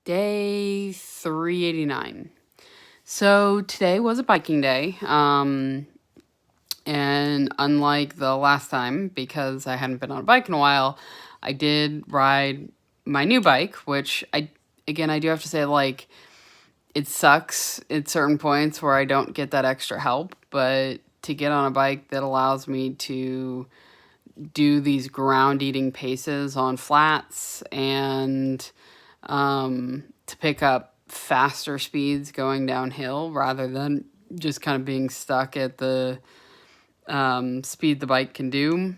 Day 389. So today was a biking day. And unlike the last time, because I hadn't been on a bike in a while, I did ride my new bike, which I do have to say, like, it sucks at certain points where I don't get that extra help, but to get on a bike that allows me to do these ground eating paces on flats and to pick up faster speeds going downhill rather than just kind of being stuck at the speed the bike can do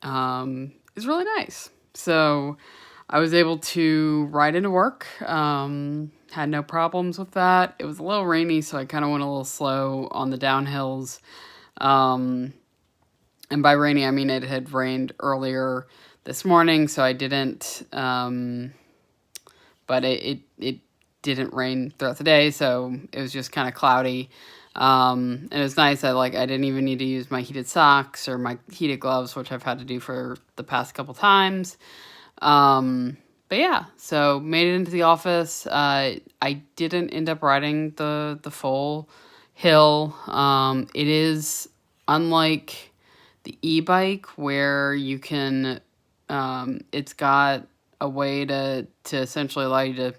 is really nice. So I was able to ride into work. Had no problems with that. It was a little rainy, so I kind of went a little slow on the downhills. And by rainy, I mean it had rained earlier this morning, so I didn't, but it didn't rain throughout the day, so it was just kind of cloudy. And it was nice. I didn't even need to use my heated socks or my heated gloves, which I've had to do for the past couple times. But yeah, so made it into the office. I didn't end up riding the full hill. It is unlike the e-bike where you can, it's got a way to essentially allow you to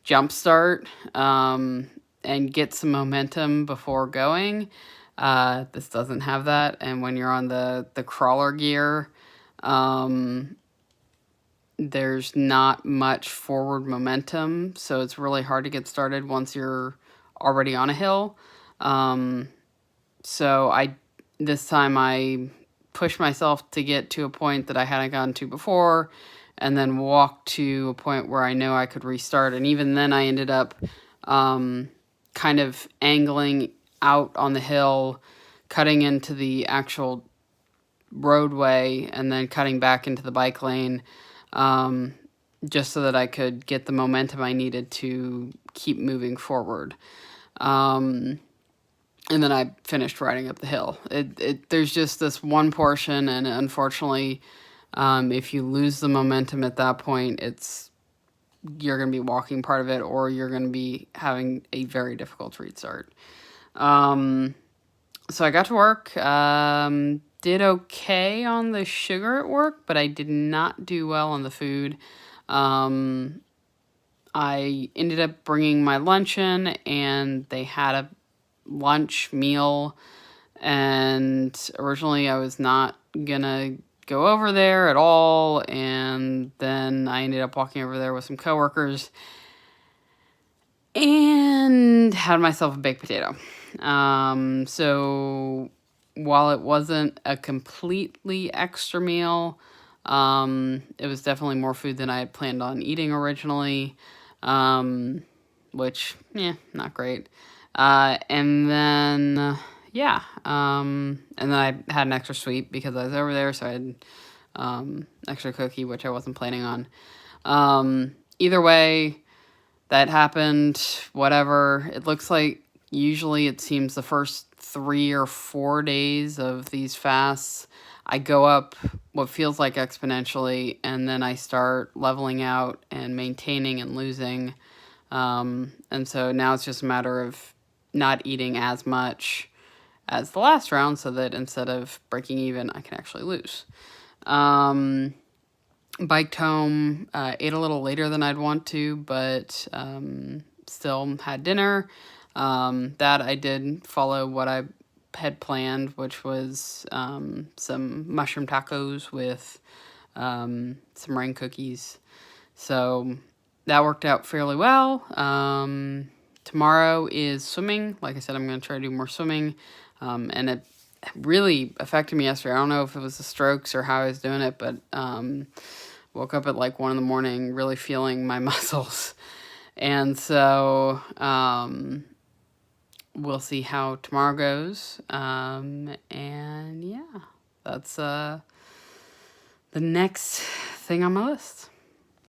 jumpstart and get some momentum before going. This doesn't have that, and when you're on the crawler gear, there's not much forward momentum, so it's really hard to get started once you're already on a hill. So this time I pushed myself to get to a point that I hadn't gotten to before, and then walked to a point where I know I could restart. And even then I ended up kind of angling out on the hill, cutting into the actual roadway, and then cutting back into the bike lane, just so that I could get the momentum I needed to keep moving forward. And then I finished riding up the hill. There's just this one portion, and unfortunately, if you lose the momentum at that point, you're going to be walking part of it, or you're going to be having a very difficult restart. So I got to work, did okay on the sugar at work, but I did not do well on the food. I ended up bringing my lunch in, and they had a lunch meal, and originally I was not gonna go over there at all, and then I ended up walking over there with some coworkers and had myself a baked potato. So while it wasn't a completely extra meal, it was definitely more food than I had planned on eating originally, which, not great. And then I had an extra sweet because I was over there, so I had extra cookie, which I wasn't planning on. Either way, that happened, whatever. It looks like usually it seems the first 3 or 4 days of these fasts, I go up what feels like exponentially, and then I start leveling out and maintaining and losing. And so now it's just a matter of not eating as much as the last round, so that instead of breaking even, I can actually lose. Biked home, ate a little later than I'd want to, but still had dinner. That I did follow what I had planned, which was some mushroom tacos with some meringue cookies. So that worked out fairly well. Tomorrow is swimming. Like I said, I'm going to try to do more swimming. And it really affected me yesterday. I don't know if it was the strokes or how I was doing it, but woke up at like 1 a.m, really feeling my muscles. And so we'll see how tomorrow goes. And yeah, that's the next thing on my list.